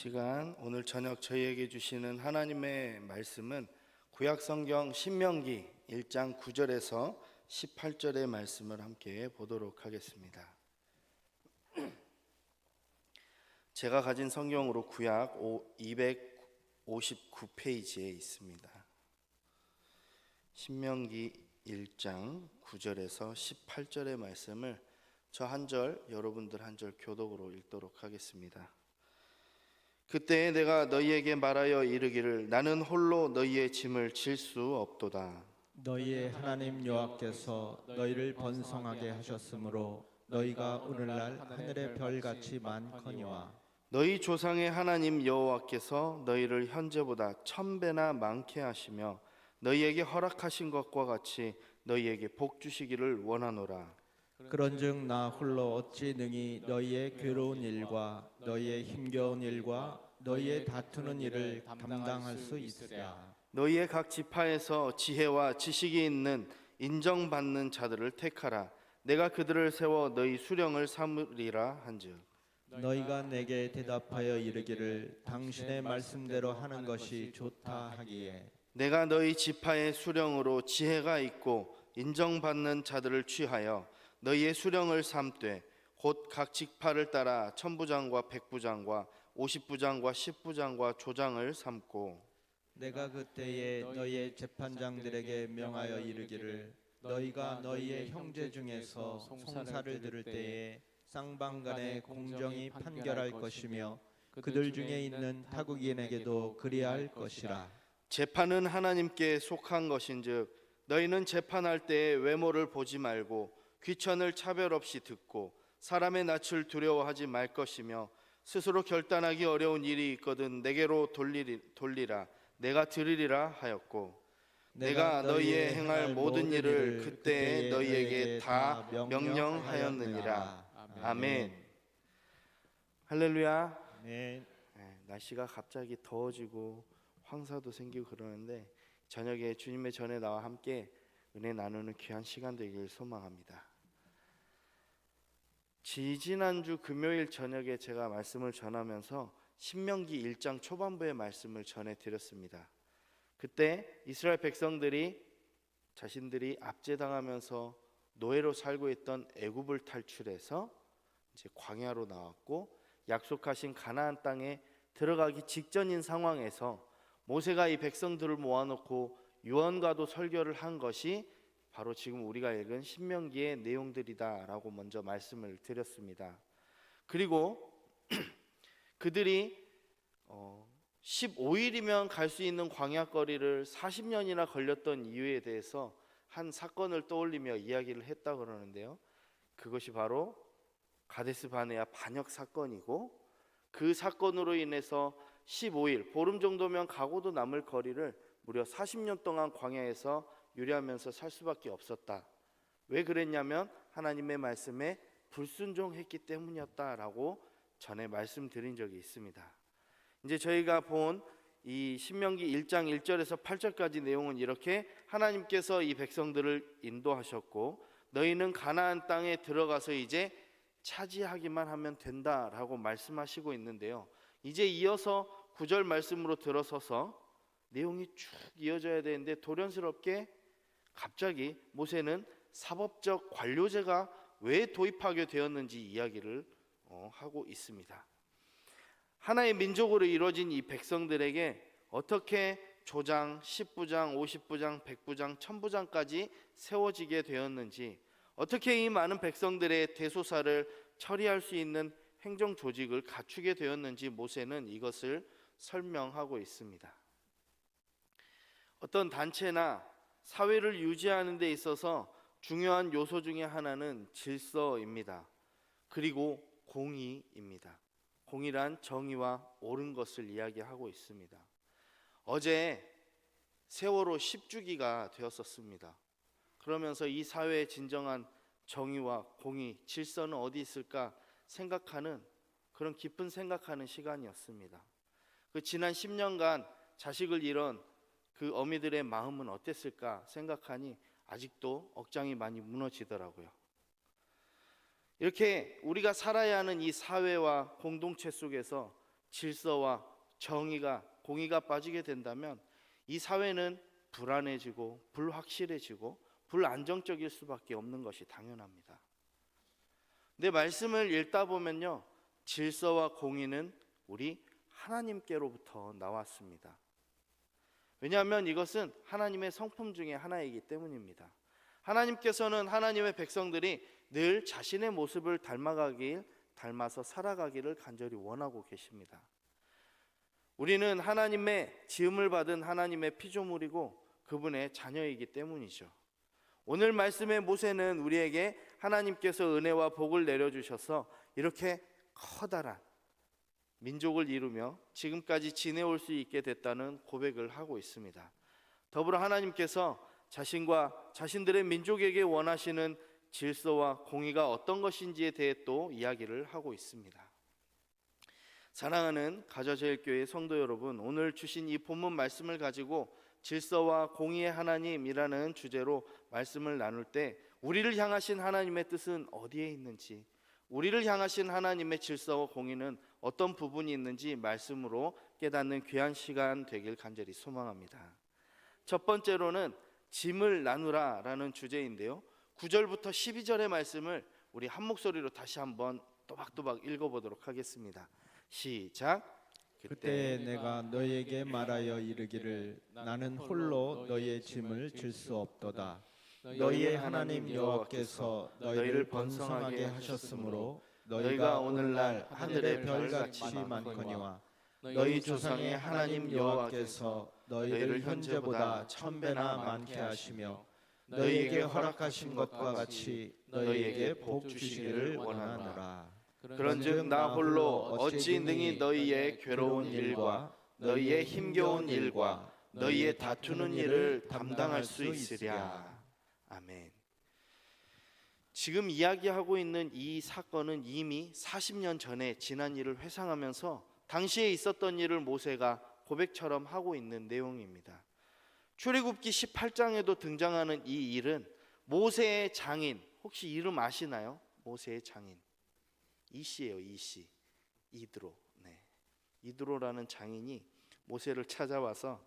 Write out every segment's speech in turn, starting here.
시간 오늘 저녁 저희에게 주시는 하나님의 말씀은 구약성경 신명기 1장 9절에서 18절의 말씀을 함께 보도록 하겠습니다. 제가 가진 성경으로 구약 259페이지에 있습니다. 신명기 1장 9절에서 18절의 말씀을 저 한 절, 여러분들 한 절 교독으로 읽도록 하겠습니다. 그때 내가 너희에게 말하여 이르기를 나는 홀로 너희의 짐을 질 수 없도다. 너희의 하나님 여호와께서 너희를 번성하게 하셨으므로 너희가 오늘날 하늘의 별같이 많거니와 너희 조상의 하나님 여호와께서 너희를 현재보다 1000배나 많게 하시며 너희에게 허락하신 것과 같이 너희에게 복 주시기를 원하노라. 그런즉 나 홀로 어찌 능히 너희의 괴로운 일과 너희의 힘겨운 일과 너희의 다투는 일을 감당할 수 있으랴. 너희의 각 지파에서 지혜와 지식이 있는 인정받는 자들을 택하라. 내가 그들을 세워 너희 수령을 삼으리라 한즉 너희가 내게 대답하여 이르기를 당신의 말씀대로 하는 것이 좋다 하기에 내가 너희 지파의 수령으로 지혜가 있고 인정받는 자들을 취하여 너희의 수령을 삼되 곧 각 지파를 따라 천부장과 백부장과 50부장과 10부장과 조장을 삼고 내가 그때에 너희의 재판장들에게 명하여 이르기를 너희가 너희의 형제 중에서 송사를 들을 때에 쌍방간에 공정히 판결할 것이며 그들 중에 있는 타국인에게도 그리할 것이라. 재판은 하나님께 속한 것인즉 너희는 재판할 때에 외모를 보지 말고 귀천을 차별 없이 듣고 사람의 낯을 두려워하지 말 것이며 스스로 결단하기 어려운 일이 있거든 내게로 돌리라. 내가 들으리라 하였고 내가 너희의 행할 모든 일을 그때에 너희에게 다 명령하였느니라. 아멘. 할렐루야. 네. 날씨가 갑자기 더워지고 황사도 생기고 그러는데 저녁에 주님의 전에 나와 함께 은혜 나누는 귀한 시간 되길 소망합니다. 지지난주 금요일 저녁에 제가 말씀을 전하면서 신명기 1장 초반부의 말씀을 전해드렸습니다. 그때 이스라엘 백성들이 자신들이 압제당하면서 노예로 살고 있던 애굽을 탈출해서 이제 광야로 나왔고 약속하신 가나안 땅에 들어가기 직전인 상황에서 모세가 이 백성들을 모아놓고 유언과도 설교를 한 것이 바로 지금 우리가 읽은 신명기의 내용들이다라고 먼저 말씀을 드렸습니다. 그리고 그들이 15일이면 갈 수 있는 광야거리를 40년이나 걸렸던 이유에 대해서 한 사건을 떠올리며 이야기를 했다 그러는데요. 그것이 바로 가데스 바네아 반역 사건이고 그 사건으로 인해서 15일, 보름 정도면 가고도 남을 거리를 무려 40년 동안 광야에서 유리하면서 살 수밖에 없었다. 왜 그랬냐면 하나님의 말씀에 불순종했기 때문이었다라고 전에 말씀드린 적이 있습니다. 이제 저희가 본 이 신명기 1장 1절에서 8절까지 내용은 이렇게 하나님께서 이 백성들을 인도하셨고 너희는 가나안 땅에 들어가서 이제 차지하기만 하면 된다라고 말씀하시고 있는데요. 이제 이어서 9절 말씀으로 들어서서 내용이 쭉 이어져야 되는데 돌연스럽게 갑자기 모세는 사법적 관료제가 왜 도입하게 되었는지 이야기를 하고 있습니다. 하나의 민족으로 이루어진 이 백성들에게 어떻게 조장, 10부장, 50부장, 100부장, 1000부장까지 세워지게 되었는지, 어떻게 이 많은 백성들의 대소사를 처리할 수 있는 행정 조직을 갖추게 되었는지 모세는 이것을 설명하고 있습니다. 어떤 단체나 사회를 유지하는 데 있어서 중요한 요소 중에 하나는 질서입니다. 그리고 공의입니다. 공의란 정의와 옳은 것을 이야기하고 있습니다. 어제 세월호 10주기가 되었었습니다. 그러면서 이 사회의 진정한 정의와 공의, 질서는 어디 있을까 생각하는 그런 깊은 생각하는 시간이었습니다. 그 지난 10년간 자식을 잃은 그 어미들의 마음은 어땠을까 생각하니 아직도 억장이 많이 무너지더라고요. 이렇게 우리가 살아야 하는 이 사회와 공동체 속에서 질서와 정의가 공의가 빠지게 된다면 이 사회는 불안해지고 불확실해지고 불안정적일 수밖에 없는 것이 당연합니다. 근데 말씀을 읽다 보면요, 질서와 공의는 우리 하나님께로부터 나왔습니다. 왜냐하면 이것은 하나님의 성품 중에 하나이기 때문입니다. 하나님께서는 하나님의 백성들이 늘 자신의 모습을 닮아서 살아가기를 간절히 원하고 계십니다. 우리는 하나님의 지음을 받은 하나님의 피조물이고 그분의 자녀이기 때문이죠. 오늘 말씀의 모세는 우리에게 하나님께서 은혜와 복을 내려주셔서 이렇게 커다란 민족을 이루며 지금까지 지내올 수 있게 됐다는 고백을 하고 있습니다. 더불어 하나님께서 자신과 자신들의 민족에게 원하시는 질서와 공의가 어떤 것인지에 대해 또 이야기를 하고 있습니다. 사랑하는 가저제일교회 성도 여러분, 오늘 주신 이 본문 말씀을 가지고 질서와 공의의 하나님이라는 주제로 말씀을 나눌 때 우리를 향하신 하나님의 뜻은 어디에 있는지, 우리를 향하신 하나님의 질서와 공의는 어떤 부분이 있는지 말씀으로 깨닫는 귀한 시간 되길 간절히 소망합니다. 첫 번째로는 짐을 나누라라는 주제인데요, 9절부터 12절의 말씀을 우리 한 목소리로 다시 한번 또박또박 읽어보도록 하겠습니다. 시작. 그때 내가 너희에게 말하여 이르기를 나는 홀로 너희의 짐을 질 수 없도다. 너희의 하나님 여호와께서 너희를 번성하게 하셨으므로 너희가 오늘날 하늘의 별같이 많거니와 너희 조상의 하나님 여호와께서 너희를 현재보다 1000배나 많게 하시며 너희에게 허락하신 것과 같이 너희에게 복 주시기를 원하노라. 그런즉 나 홀로 어찌 능히 너희의 괴로운 일과 너희의 힘겨운 일과 너희의 다투는 일을 담당할 수 있으랴. 아멘. 지금 이야기하고 있는 이 사건은 이미 40년 전에 지난 일을 회상하면서 당시에 있었던 일을 모세가 고백처럼 하고 있는 내용입니다. 출애굽기 18장에도 등장하는 이 일은 모세의 장인, 혹시 이름 아시나요? 모세의 장인 이씨예요. 이씨, 이드로. 이드로라는 장인이 모세를 찾아와서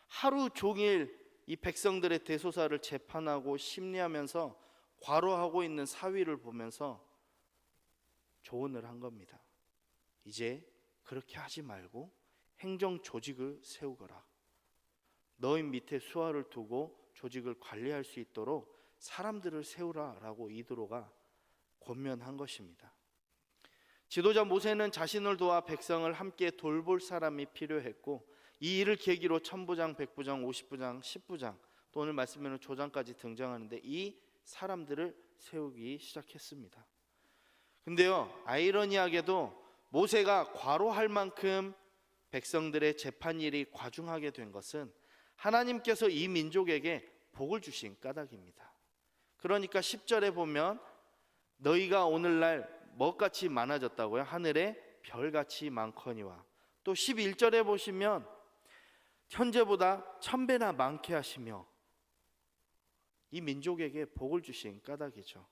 하루 종일 이 백성들의 대소사를 재판하고 심리하면서 과로하고 있는 사위를 보면서 조언을 한 겁니다. 이제 그렇게 하지 말고 행정 조직을 세우거라. 너희 밑에 수하를 두고 조직을 관리할 수 있도록 사람들을 세우라라고 이드로가 권면한 것입니다. 지도자 모세는 자신을 도와 백성을 함께 돌볼 사람이 필요했고 이 일을 계기로 천부장, 백부장, 50부장, 10부장 또 오늘 말씀에는 조장까지 등장하는데 이 사람들을 세우기 시작했습니다. 근데요, 아이러니하게도 모세가 과로할 만큼 백성들의 재판일이 과중하게 된 것은 하나님께서 이 민족에게 복을 주신 까닭입니다. 그러니까 10절에 보면 너희가 오늘날 뭐같이 많아졌다고요? 하늘에 별같이 많거니와, 또 11절에 보시면 현재보다 1000배나 많게 하시며, 이 민족에게 복을 주신 까닭이죠.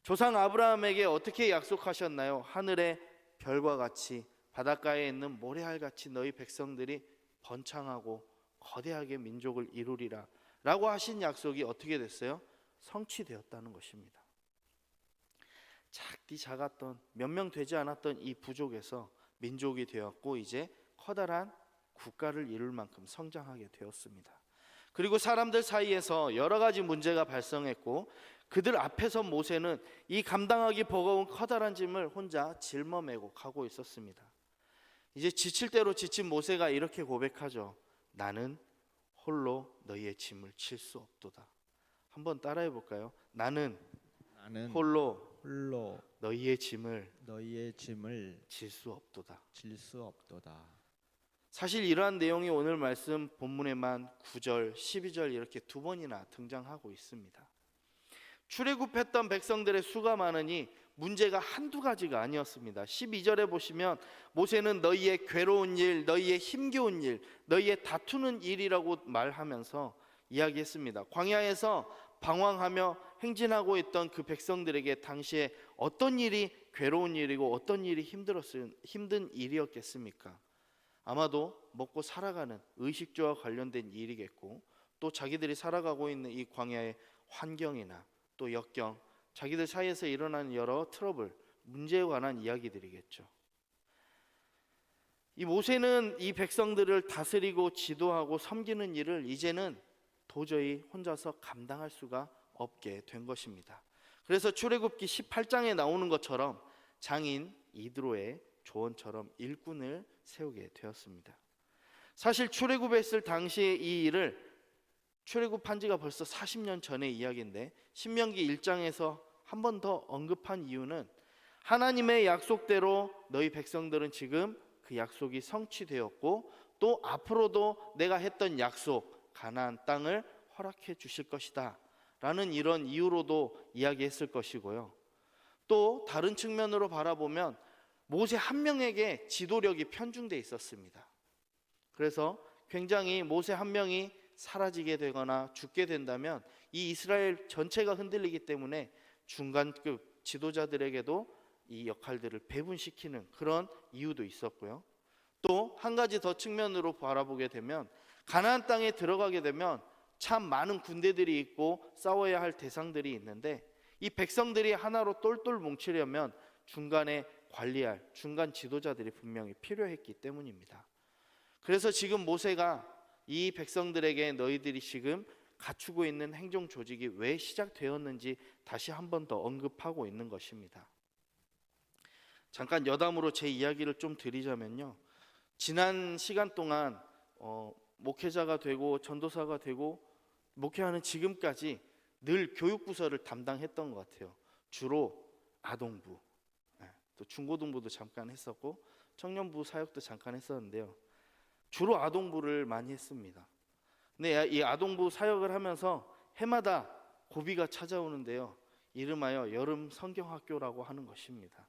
조상 아브라함에게 어떻게 약속하셨나요? 하늘의 별과 같이 바닷가에 있는 모래알같이 너희 백성들이 번창하고 거대하게 민족을 이루리라 라고 하신 약속이 어떻게 됐어요? 성취되었다는 것입니다. 작았던 몇 명 되지 않았던 이 부족에서 민족이 되었고 이제 커다란 국가를 이룰 만큼 성장하게 되었습니다. 그리고 사람들 사이에서 여러 가지 문제가 발생했고 그들 앞에서 모세는 이 감당하기 버거운 커다란 짐을 혼자 짊어매고 가고 있었습니다. 이제 지칠 대로 지친 모세가 이렇게 고백하죠. 나는 홀로 너희의 짐을 칠 수 없도다. 한번 따라해 볼까요? 나는 홀로 너희의 짐을 질 수 없도다. 사실 이러한 내용이 오늘 말씀 본문에만 9절, 12절 이렇게 두 번이나 등장하고 있습니다. 출애굽했던 백성들의 수가 많으니 문제가 한두 가지가 아니었습니다. 12절에 보시면 모세는 너희의 괴로운 일, 너희의 힘겨운 일, 너희의 다투는 일이라고 말하면서 이야기했습니다. 광야에서 방황하며 행진하고 있던 그 백성들에게 당시에 어떤 일이 괴로운 일이고 어떤 일이 힘든 일이었겠습니까? 아마도 먹고 살아가는 의식주와 관련된 일이겠고, 또 자기들이 살아가고 있는 이 광야의 환경이나 또 역경, 자기들 사이에서 일어나는 여러 트러블, 문제에 관한 이야기들이겠죠. 이 모세는 이 백성들을 다스리고 지도하고 섬기는 일을 이제는 도저히 혼자서 감당할 수가 없게 된 것입니다. 그래서 출애굽기 18장에 나오는 것처럼 장인 이드로의 조언처럼 일꾼을 세우게 되었습니다. 사실 출애굽했을 당시의 이 일을 출애굽한 지가 벌써 40년 전의 이야기인데, 신명기 1장에서 한 번 더 언급한 이유는 하나님의 약속대로 너희 백성들은 지금 그 약속이 성취되었고, 또 앞으로도 내가 했던 약속 가나안 땅을 허락해 주실 것이다 라는 이런 이유로도 이야기했을 것이고요. 또 다른 측면으로 바라보면 모세 한 명에게 지도력이 편중돼 있었습니다. 그래서 굉장히 모세 한 명이 사라지게 되거나 죽게 된다면 이 이스라엘 전체가 흔들리기 때문에 중간급 지도자들에게도 이 역할들을 배분시키는 그런 이유도 있었고요. 또 한 가지 더 측면으로 바라보게 되면 가나안 땅에 들어가게 되면 참 많은 군대들이 있고 싸워야 할 대상들이 있는데, 이 백성들이 하나로 똘똘 뭉치려면 중간에 관리할 중간 지도자들이 분명히 필요했기 때문입니다. 그래서 지금 모세가 이 백성들에게 너희들이 지금 갖추고 있는 행정 조직이 왜 시작되었는지 다시 한 번 더 언급하고 있는 것입니다. 잠깐 여담으로 제 이야기를 좀 드리자면요, 지난 시간 동안 목회자가 되고 전도사가 되고 목회하는 지금까지 늘 교육부서를 담당했던 것 같아요. 주로 아동부, 또 중고등부도 잠깐 했었고 청년부 사역도 잠깐 했었는데요, 주로 아동부를 많이 했습니다. 근데 이 아동부 사역을 하면서 해마다 고비가 찾아오는데요, 이름하여 여름 성경학교라고 하는 것입니다.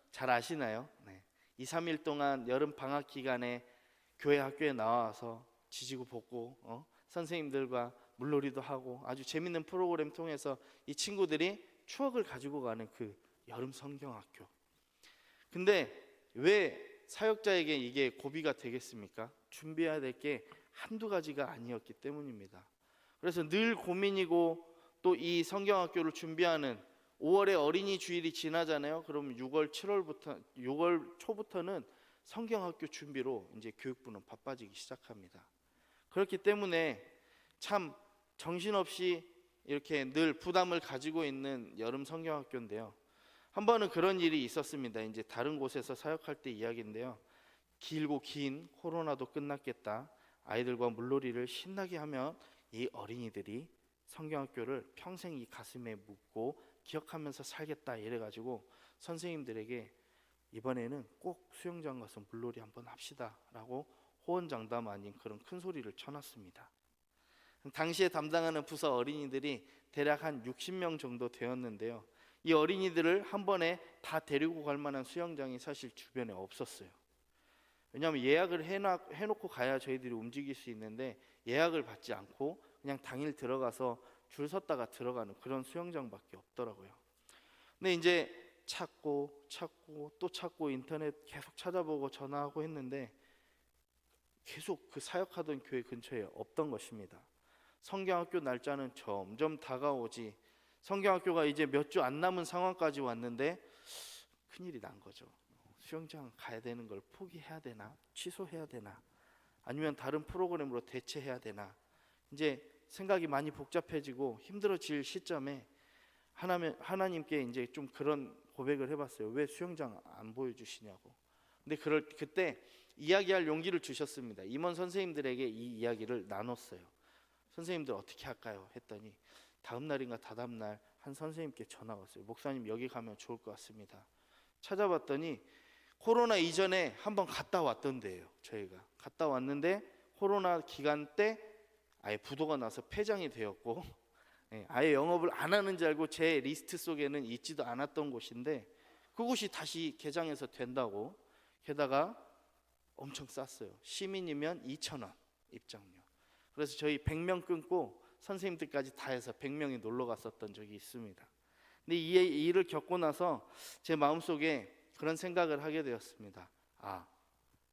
잘 아시나요? 2, 3일 동안 여름 방학 기간에 교회 학교에 나와서 지지고 볶고 선생님들과 물놀이도 하고 아주 재밌는 프로그램 통해서 이 친구들이 추억을 가지고 가는 그 여름 성경학교. 근데 왜 사역자에게 이게 고비가 되겠습니까? 준비해야 될 게 한두 가지가 아니었기 때문입니다. 그래서 늘 고민이고, 또 이 성경학교를 준비하는 5월에 어린이 주일이 지나잖아요. 그럼 6월 초부터는 성경학교 준비로 이제 교육부는 바빠지기 시작합니다. 그렇기 때문에 참 정신없이 이렇게 늘 부담을 가지고 있는 여름 성경학교인데요, 한 번은 그런 일이 있었습니다. 이제 다른 곳에서 사역할 때 이야기인데요, 길고 긴 코로나도 끝났겠다, 아이들과 물놀이를 신나게 하면 이 어린이들이 성경학교를 평생 이 가슴에 묻고 기억하면서 살겠다 이래가지고 선생님들에게 이번에는 꼭 수영장 가서 물놀이 한번 합시다 라고 호언장담 아닌 그런 큰 소리를 쳐놨습니다. 당시에 담당하는 부서 어린이들이 대략 한 60명 정도 되었는데요, 이 어린이들을 한 번에 다 데리고 갈 만한 수영장이 사실 주변에 없었어요. 왜냐하면 예약을 해놓고 가야 저희들이 움직일 수 있는데, 예약을 받지 않고 그냥 당일 들어가서 줄 섰다가 들어가는 그런 수영장밖에 없더라고요. 근데 이제 찾고 또 찾고 인터넷 계속 찾아보고 전화하고 했는데 계속 그 사역하던 교회 근처에 없던 것입니다. 성경학교 날짜는 점점 다가오지, 성경학교가 이제 몇 주 안 남은 상황까지 왔는데 큰일이 난 거죠. 수영장 가야 되는 걸 포기해야 되나, 취소해야 되나, 아니면 다른 프로그램으로 대체해야 되나, 이제 생각이 많이 복잡해지고 힘들어질 시점에 하나님께 이제 좀 그런 고백을 해봤어요. 왜 수영장 안 보여주시냐고. 근데 그때 이야기할 용기를 주셨습니다. 임원 선생님들에게 이 이야기를 나눴어요. 선생님들 어떻게 할까요? 했더니 다음 날인가 다다음 날 한 선생님께 전화가 왔어요. 목사님 여기 가면 좋을 것 같습니다. 찾아봤더니 코로나 이전에 한번 갔다 왔던데요. 저희가 갔다 왔는데 코로나 기간 때 아예 부도가 나서 폐장이 되었고, 아예 영업을 안 하는 줄 알고 제 리스트 속에는 있지도 않았던 곳인데 그곳이 다시 개장해서 된다고, 게다가 엄청 쌌어요. 시민이면 2,000원 입장료. 그래서 저희 100명 끊고 선생님들까지 다 해서 100명이 놀러 갔었던 적이 있습니다. 근데 이 일을 겪고 나서 제 마음속에 그런 생각을 하게 되었습니다. 아,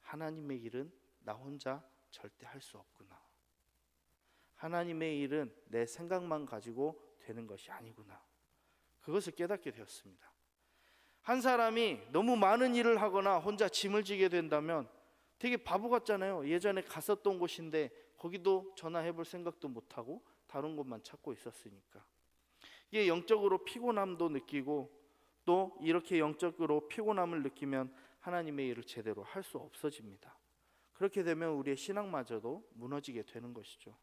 하나님의 일은 나 혼자 절대 할 수 없구나. 하나님의 일은 내 생각만 가지고 되는 것이 아니구나. 그것을 깨닫게 되었습니다. 한 사람이 너무 많은 일을 하거나 혼자 짐을 지게 된다면 되게 바보 같잖아요. 예전에 갔었던 곳인데 거기도 전화해 볼 생각도 못하고 다른 곳만 찾고 있었으니까. 이게 영적으로 피곤함도 느끼고 또 이렇게 영적으로 피곤함을 느끼면 하나님의 일을 제대로 할 수 없어집니다. 그렇게 되면 우리의 신앙마저도 무너지게 되는 것이죠.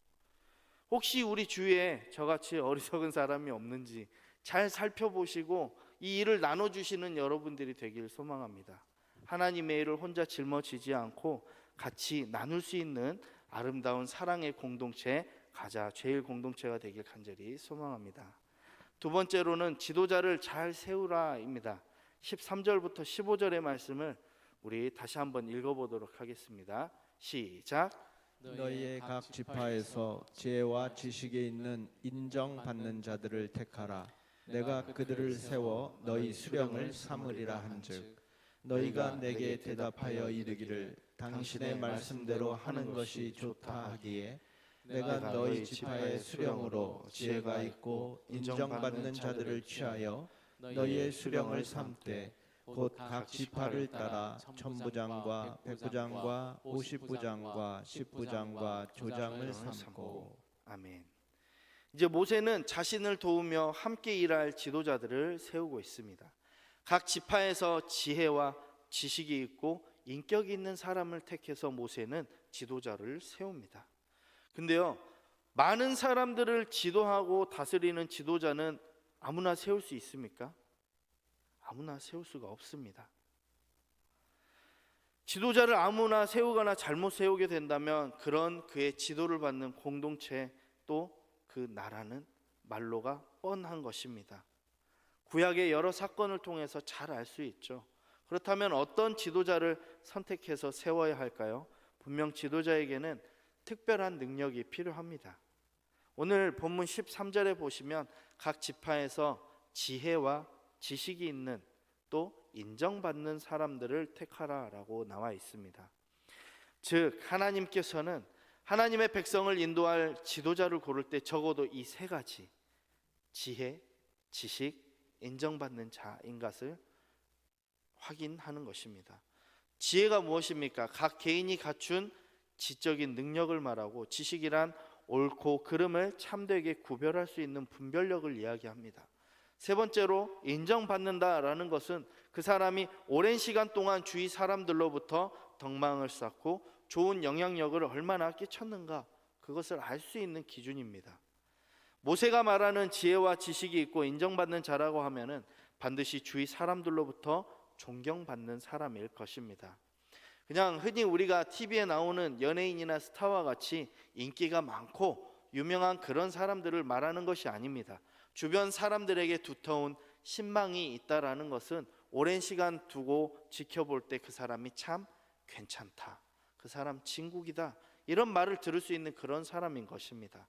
혹시 우리 주위에 저같이 어리석은 사람이 없는지 잘 살펴보시고 이 일을 나눠주시는 여러분들이 되길 소망합니다. 하나님의 일을 혼자 짊어지지 않고 같이 나눌 수 있는 아름다운 사랑의 공동체, 가자 제일 공동체가 되길 간절히 소망합니다. 두 번째로는 지도자를 잘 세우라입니다. 13절부터 15절의 말씀을 우리 다시 한번 읽어보도록 하겠습니다. 시작. 너희의 각 지파에서 지혜와 지식이 있는 인정받는 자들을 택하라. 내가 그들을 세워 너희 수령을 삼으리라 한즉 너희가 내게 대답하여 이르기를 당신의 말씀대로 하는 것이 좋다 하기에 내가 너희 지파의 수령으로 지혜가 있고 인정받는 자들을 취하여 너희의 수령을 삼되 곧 각 지파를 따라 천부장과 백부장과 50부장과 10부장과 조장을 삼고. 아멘. 이제 모세는 자신을 도우며 함께 일할 지도자들을 세우고 있습니다. 각 지파에서 지혜와 지식이 있고 인격이 있는 사람을 택해서 모세는 지도자를 세웁니다. 근데요, 많은 사람들을 지도하고 다스리는 지도자는 아무나 세울 수 있습니까? 아무나 세울 수가 없습니다. 지도자를 아무나 세우거나 잘못 세우게 된다면 그런 그의 지도를 받는 공동체 또 그 나라는 말로가 뻔한 것입니다. 구약의 여러 사건을 통해서 잘 알 수 있죠. 그렇다면 어떤 지도자를 선택해서 세워야 할까요? 분명 지도자에게는 특별한 능력이 필요합니다. 오늘 본문 13절에 보시면 각 지파에서 지혜와 지식이 있는 또 인정받는 사람들을 택하라라고 나와 있습니다. 즉 하나님께서는 하나님의 백성을 인도할 지도자를 고를 때 적어도 이 세 가지 지혜, 지식, 인정받는 자인 것을 확인하는 것입니다. 지혜가 무엇입니까? 각 개인이 갖춘 지적인 능력을 말하고 지식이란 옳고 그름을 참되게 구별할 수 있는 분별력을 이야기합니다. 세 번째로 인정받는다라는 것은 그 사람이 오랜 시간 동안 주위 사람들로부터 덕망을 쌓고 좋은 영향력을 얼마나 끼쳤는가 그것을 알 수 있는 기준입니다. 모세가 말하는 지혜와 지식이 있고 인정받는 자라고 하면은 반드시 주위 사람들로부터 존경받는 사람일 것입니다. 그냥 흔히 우리가 TV에 나오는 연예인이나 스타와 같이 인기가 많고 유명한 그런 사람들을 말하는 것이 아닙니다. 주변 사람들에게 두터운 신망이 있다라는 것은 오랜 시간 두고 지켜볼 때 그 사람이 참 괜찮다, 그 사람 진국이다, 이런 말을 들을 수 있는 그런 사람인 것입니다.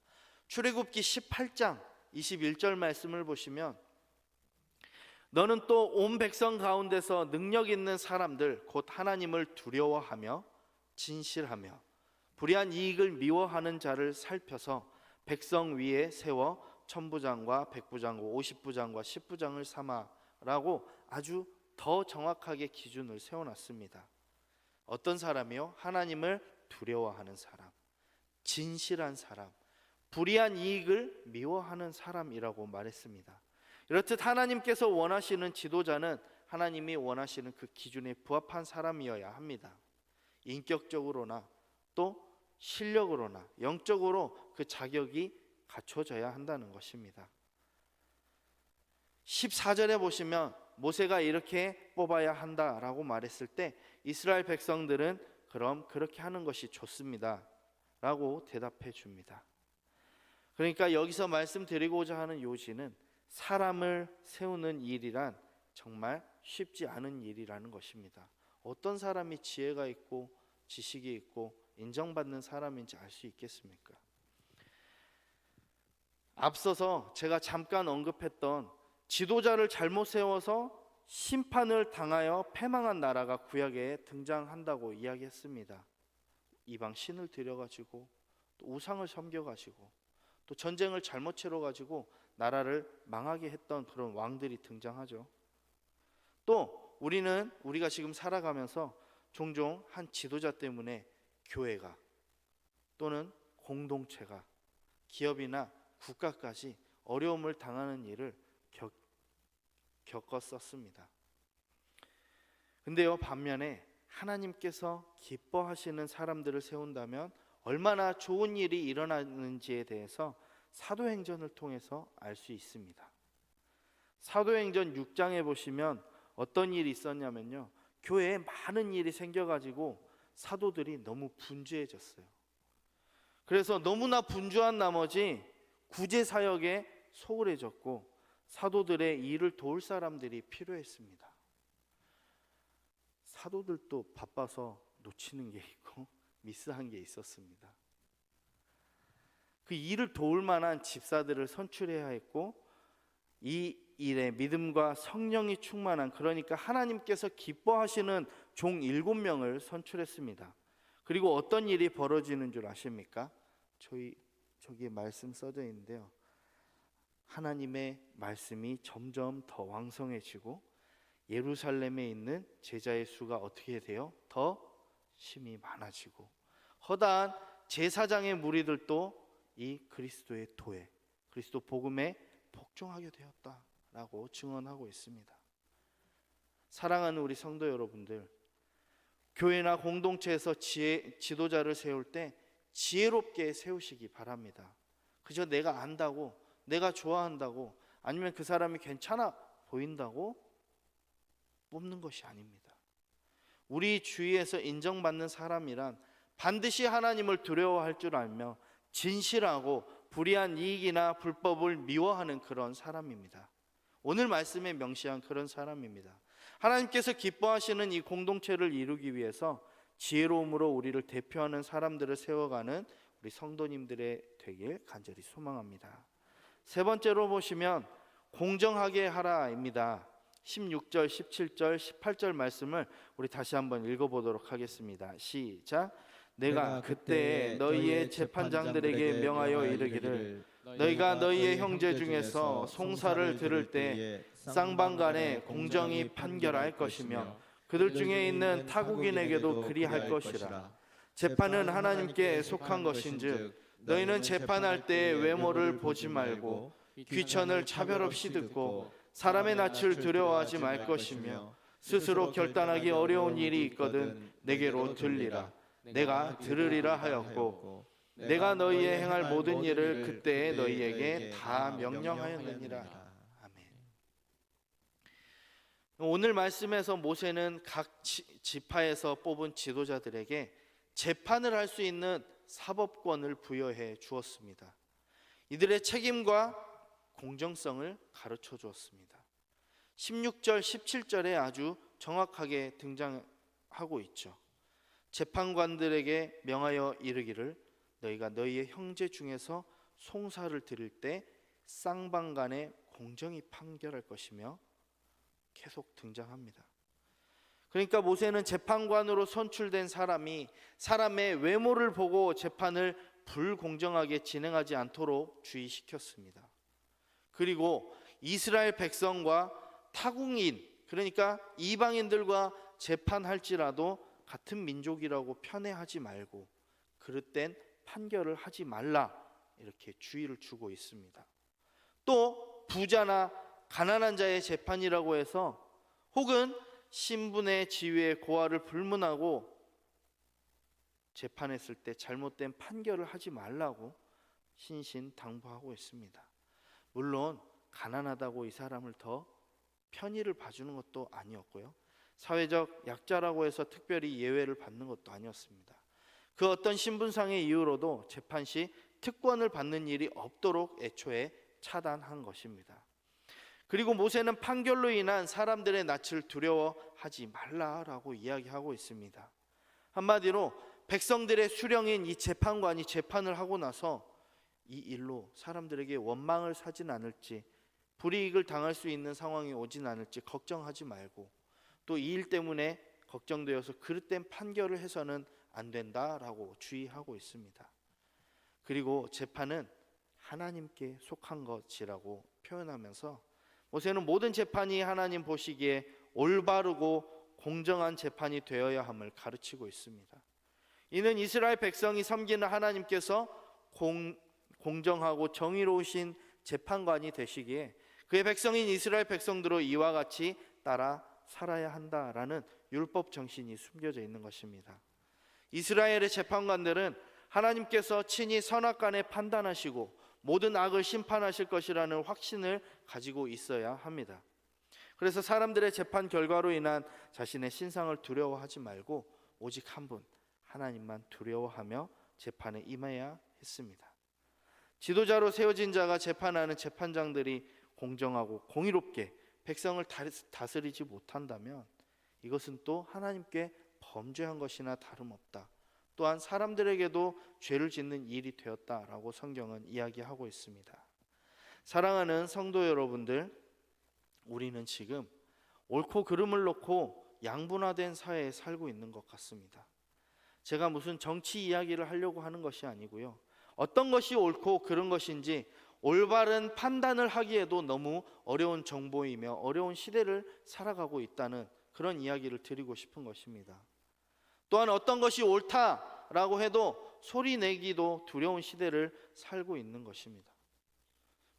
출애굽기 18장 21절 말씀을 보시면 너는 또 온 백성 가운데서 능력 있는 사람들 곧 하나님을 두려워하며 진실하며 불의한 이익을 미워하는 자를 살펴서 백성 위에 세워 천부장과 백부장과 50부장과 10부장을 삼아라고 아주 더 정확하게 기준을 세워놨습니다. 어떤 사람이요? 하나님을 두려워하는 사람, 진실한 사람, 불의한 이익을 미워하는 사람이라고 말했습니다. 이렇듯 하나님께서 원하시는 지도자는 하나님이 원하시는 그 기준에 부합한 사람이어야 합니다. 인격적으로나 또 실력으로나 영적으로 그 자격이 갖춰져야 한다는 것입니다. 14절에 보시면 모세가 이렇게 뽑아야 한다라고 말했을 때 이스라엘 백성들은 그럼 그렇게 하는 것이 좋습니다 라고 대답해 줍니다. 그러니까 여기서 말씀드리고자 하는 요지는 사람을 세우는 일이란 정말 쉽지 않은 일이라는 것입니다. 어떤 사람이 지혜가 있고 지식이 있고 인정받는 사람인지 알 수 있겠습니까? 앞서서 제가 잠깐 언급했던 지도자를 잘못 세워서 심판을 당하여 패망한 나라가 구약에 등장한다고 이야기했습니다. 이방 신을 들여가지고 또 우상을 섬겨가지고 또 전쟁을 잘못 치러가지고 나라를 망하게 했던 그런 왕들이 등장하죠. 또 우리가 지금 살아가면서 종종 한 지도자 때문에 교회가 또는 공동체가 기업이나 국가까지 어려움을 당하는 일을 겪었었습니다. 근데요, 반면에 하나님께서 기뻐하시는 사람들을 세운다면 얼마나 좋은 일이 일어나는지에 대해서 사도행전을 통해서 알 수 있습니다. 사도행전 6장에 보시면 어떤 일이 있었냐면요, 교회에 많은 일이 생겨가지고 사도들이 너무 분주해졌어요. 그래서 너무나 분주한 나머지 구제 사역에 소홀해졌고 사도들의 일을 도울 사람들이 필요했습니다. 사도들도 바빠서 놓치는 게 있고 미스한 게 있었습니다. 그 일을 도울 만한 집사들을 선출해야 했고 이 일에 믿음과 성령이 충만한, 그러니까 하나님께서 기뻐하시는 종 7명을 선출했습니다. 그리고 어떤 일이 벌어지는 줄 아십니까? 저기에 말씀 써져 있는데요, 하나님의 말씀이 점점 더 왕성해지고 예루살렘에 있는 제자의 수가 어떻게 돼요? 더 심히 많아지고 허다한 제사장의 무리들도 이 그리스도의 도에, 그리스도 복음에 복종하게 되었다라고 증언하고 있습니다. 사랑하는 우리 성도 여러분들, 교회나 공동체에서 지도자를 세울 때 지혜롭게 세우시기 바랍니다. 그저 내가 안다고, 내가 좋아한다고, 아니면 그 사람이 괜찮아 보인다고 뽑는 것이 아닙니다. 우리 주위에서 인정받는 사람이란 반드시 하나님을 두려워할 줄 알며 진실하고 불의한 이익이나 불법을 미워하는 그런 사람입니다. 오늘 말씀에 명시한 그런 사람입니다. 하나님께서 기뻐하시는 이 공동체를 이루기 위해서 지혜로움으로 우리를 대표하는 사람들을 세워가는 우리 성도님들의 되길 간절히 소망합니다. 세 번째로 보시면 공정하게 하라입니다. 16절, 17절, 18절 말씀을 우리 다시 한번 읽어보도록 하겠습니다. 시작. 내가 그때에 너희의 재판장들에게 명하여 이르기를 너희가 너희의 형제 중에서 송사를 들을 때 쌍방간에 공정히 판결할 것이며 그들 중에 있는 타국인에게도 그리할 것이라. 재판은 하나님께 속한 것인즉 너희는 재판할 때 외모를 보지 말고 귀천을 차별 없이 듣고 사람의 낯을 두려워하지 말 것이며 스스로 결단하기 어려운 일이 있거든 내게로 들리라. 내가 들으리라 하였고 내가 너희의 행할 모든 일을 그때에 너희에게 다 명령하였느니라. 아멘. 오늘 말씀에서 모세는 각 지파에서 뽑은 지도자들에게 재판을 할 수 있는 사법권을 부여해 주었습니다. 이들의 책임과 공정성을 가르쳐 주었습니다. 16절, 17절에 아주 정확하게 등장하고 있죠. 재판관들에게 명하여 이르기를 너희가 너희의 형제 중에서 송사를 들을 때 쌍방간에 공정히 판결할 것이며 계속 등장합니다. 그러니까 모세는 재판관으로 선출된 사람이 사람의 외모를 보고 재판을 불공정하게 진행하지 않도록 주의시켰습니다. 그리고 이스라엘 백성과 타국인, 그러니까 이방인들과 재판할지라도 같은 민족이라고 편애하지 말고 그릇된 판결을 하지 말라, 이렇게 주의를 주고 있습니다. 또 부자나 가난한 자의 재판이라고 해서 혹은 신분의 지위의 고하를 불문하고 재판했을 때 잘못된 판결을 하지 말라고 신신당부하고 있습니다. 물론 가난하다고 이 사람을 더 편의를 봐주는 것도 아니었고요, 사회적 약자라고 해서 특별히 예외를 받는 것도 아니었습니다. 그 어떤 신분상의 이유로도 재판 시 특권을 받는 일이 없도록 애초에 차단한 것입니다. 그리고 모세는 판결로 인한 사람들의 낯을 두려워하지 말라라고 이야기하고 있습니다. 한마디로 백성들의 수령인 이 재판관이 재판을 하고 나서 이 일로 사람들에게 원망을 사진 않을지, 불이익을 당할 수 있는 상황이 오진 않을지 걱정하지 말고, 또 이 일 때문에 걱정되어서 그릇된 판결을 해서는 안 된다라고 주의하고 있습니다. 그리고 재판은 하나님께 속한 것이라고 표현하면서 모세는 모든 재판이 하나님 보시기에 올바르고 공정한 재판이 되어야 함을 가르치고 있습니다. 이는 이스라엘 백성이 섬기는 하나님께서 공정하고 정의로우신 재판관이 되시기에 그의 백성인 이스라엘 백성들로 이와 같이 따라 살아야 한다라는 율법 정신이 숨겨져 있는 것입니다. 이스라엘의 재판관들은 하나님께서 친히 선악간에 판단하시고 모든 악을 심판하실 것이라는 확신을 가지고 있어야 합니다. 그래서 사람들의 재판 결과로 인한 자신의 신상을 두려워하지 말고 오직 한 분 하나님만 두려워하며 재판에 임해야 했습니다. 지도자로 세워진 자가 재판하는 재판장들이 공정하고 공의롭게 백성을 다스리지 못한다면 이것은 또 하나님께 범죄한 것이나 다름없다. 또한 사람들에게도 죄를 짓는 일이 되었다라고 성경은 이야기하고 있습니다. 사랑하는 성도 여러분들, 우리는 지금 옳고 그름을 놓고 양분화된 사회에 살고 있는 것 같습니다. 제가 무슨 정치 이야기를 하려고 하는 것이 아니고요, 어떤 것이 옳고 그른 것인지 올바른 판단을 하기에도 너무 어려운 정보이며 어려운 시대를 살아가고 있다는 그런 이야기를 드리고 싶은 것입니다. 또한 어떤 것이 옳다라고 해도 소리 내기도 두려운 시대를 살고 있는 것입니다.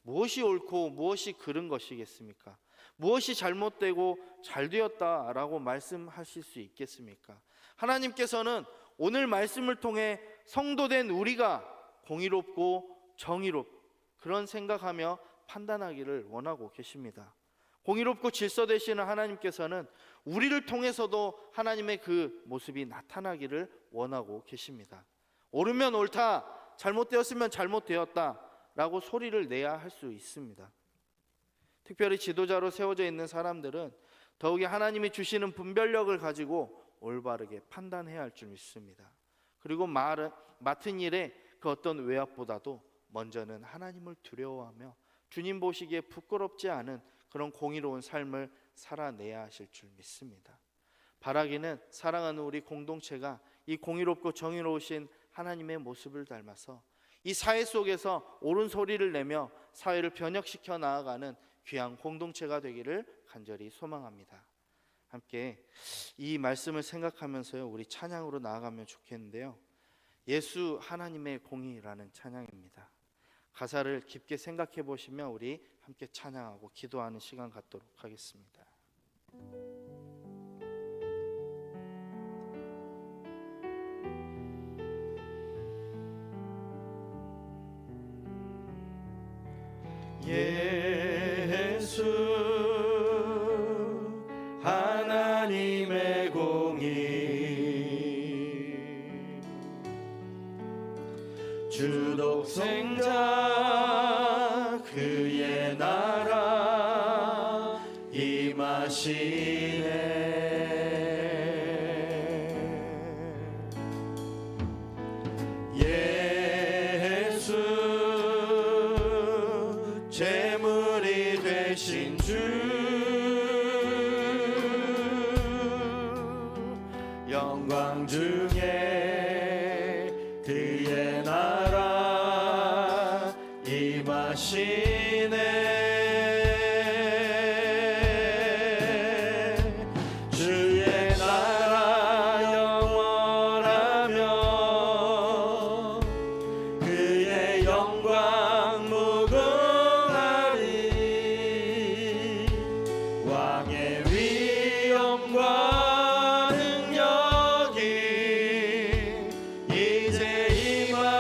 무엇이 옳고 무엇이 그른 것이겠습니까? 무엇이 잘못되고 잘되었다라고 말씀하실 수 있겠습니까? 하나님께서는 오늘 말씀을 통해 성도된 우리가 공의롭고 그런 생각하며 판단하기를 원하고 계십니다. 공의롭고 질서 되시는 하나님께서는 우리를 통해서도 하나님의 그 모습이 나타나기를 원하고 계십니다. 옳으면 옳다, 잘못되었으면 잘못되었다 라고 소리를 내야 할 수 있습니다. 특별히 지도자로 세워져 있는 사람들은 더욱이 하나님이 주시는 분별력을 가지고 올바르게 판단해야 할 줄 믿습니다. 그리고 맡은 일에 그 어떤 외압보다도 먼저는 하나님을 두려워하며 주님 보시기에 부끄럽지 않은 그런 공의로운 삶을 살아내야 하실 줄 믿습니다. 바라기는 사랑하는 우리 공동체가 이 공의롭고 정의로우신 하나님의 모습을 닮아서 이 사회 속에서 옳은 소리를 내며 사회를 변혁시켜 나아가는 귀한 공동체가 되기를 간절히 소망합니다. 함께 이 말씀을 생각하면서요, 우리 찬양으로 나아가면 좋겠는데요, 예수 하나님의 공의라는 찬양입니다. 가사를 깊게 생각해 보시면 우리 함께 찬양하고 기도하는 시간 갖도록 하겠습니다. 예수 하나님의 공의, 주 독생자 그의 나라 임하시네. 예수 제물이 되신 주, 영광 중에 그의 나라 임하시네. 주의 나라 영원하며 그의 영광 무궁하리. 왕의 위엄과 능력이 이제 임하였으니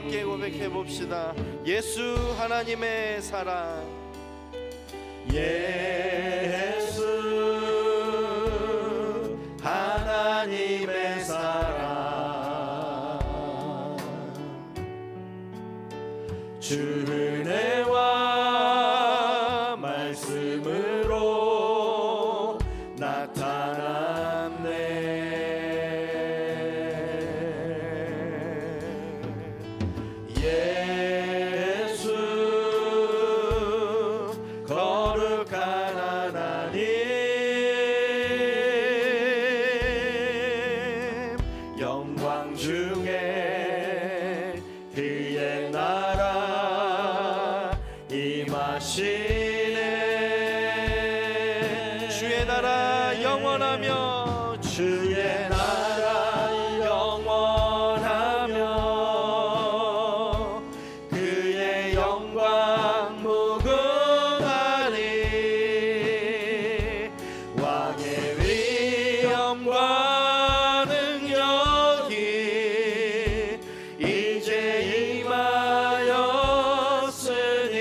함께 고백해 봅시다. 예수 하나님의 사랑. 예수 하나님의 사랑 주 은혜와 말씀으로 나타났네. 예수 거룩한 하나님 영광 중에 그의 나라 임하시네. 주의 나라 영원하며 주의 나라 영원하며 그의 영광 무궁하니 왕의 위엄과 능력이 이제 임하였으니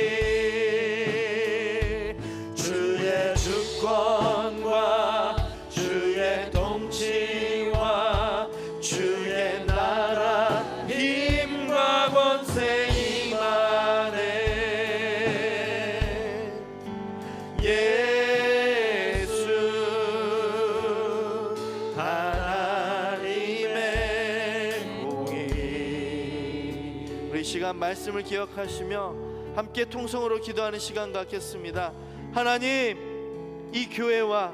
주의 주권과 주의 통치와 주의 나라 힘과 권세 임하네. 예수 하나님의 공의. 우리 시간 말씀을 기억하시며 함께 통성으로 기도하는 시간 갖겠습니다. 하나님, 이 교회와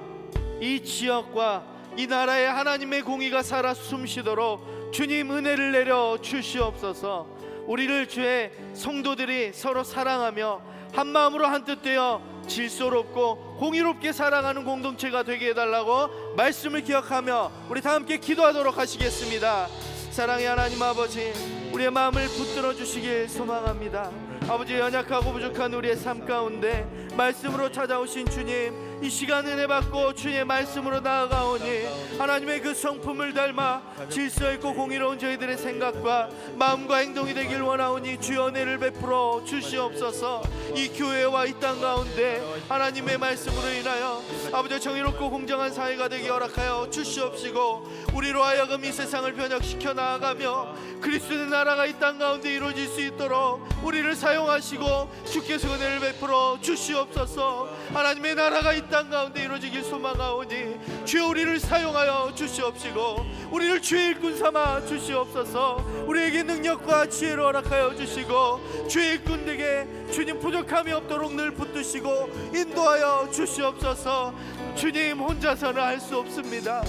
이 지역과 이 나라에 하나님의 공의가 살아 숨쉬도록 주님 은혜를 내려 주시옵소서. 우리를 주의 성도들이 서로 사랑하며 한 마음으로 한뜻 되어 질서롭고 공의롭게 살아가는 공동체가 되게 해달라고 말씀을 기억하며 우리 다 함께 기도하도록 하시겠습니다. 사랑의 하나님 아버지, 우리의 마음을 붙들어 주시길 소망합니다. 아버지, 연약하고 부족한 우리의 삶 가운데 말씀으로 찾아오신 주님, 이 시간 은혜 받고 주의 말씀으로 나아가오니 하나님의 그 성품을 닮아 질서 있고 공의로운 저희들의 생각과 마음과 행동이 되길 원하오니 주의 은혜를 베풀어 주시옵소서. 이 교회와 이 땅 가운데 하나님의 말씀으로 인하여 아버지 정의롭고 공정한 사회가 되게 허락하여 주시옵시고, 우리로 하여금 이 세상을 변혁시켜 나아가며 그리스도의 나라가 이 땅 가운데 이루어질 수 있도록 우리를 사용하시고 주께서 은혜를 베풀어 주시옵소서. 하나님의 나라가 이 땅 가운데 이루어지길 소망하오니 주여 우리를 사용하여 주시옵시고 우리를 주의 일꾼 삼아 주시옵소서. 우리에게 능력과 지혜를 허락하여 주시고 주의 일꾼 되게 주님 부족함이 없도록 늘 붙드시고 인도하여 주시옵소서. 주님, 혼자서는 할 수 없습니다.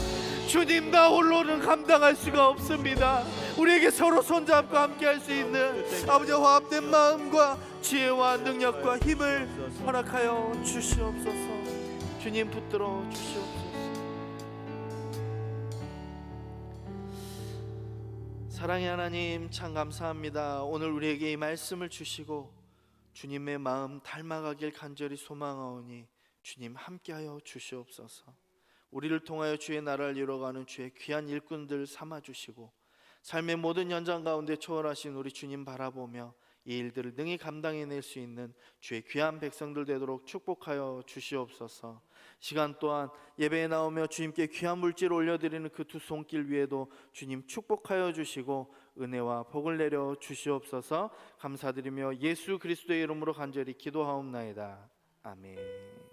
주님, 나 홀로는 감당할 수가 없습니다. 우리에게 서로 손잡고 함께 할 수 있는 아버지 화합된 마음과 지혜와 능력과 힘을 허락하여 주시옵소서. 주님, 붙들어 주시옵소서. 사랑의 하나님, 참 감사합니다. 오늘 우리에게 이 말씀을 주시고 주님의 마음 닮아가길 간절히 소망하오니 주님 함께하여 주시옵소서. 우리를 통하여 주의 나라를 이뤄가는 주의 귀한 일꾼들 삼아주시고 삶의 모든 현장 가운데 초월하신 우리 주님 바라보며 이 일들을 능히 감당해낼 수 있는 주의 귀한 백성들 되도록 축복하여 주시옵소서. 시간 또한 예배에 나오며 주님께 귀한 물질 올려드리는 그 두 손길 위에도 주님 축복하여 주시고 은혜와 복을 내려 주시옵소서. 감사드리며 예수 그리스도의 이름으로 간절히 기도하옵나이다. 아멘.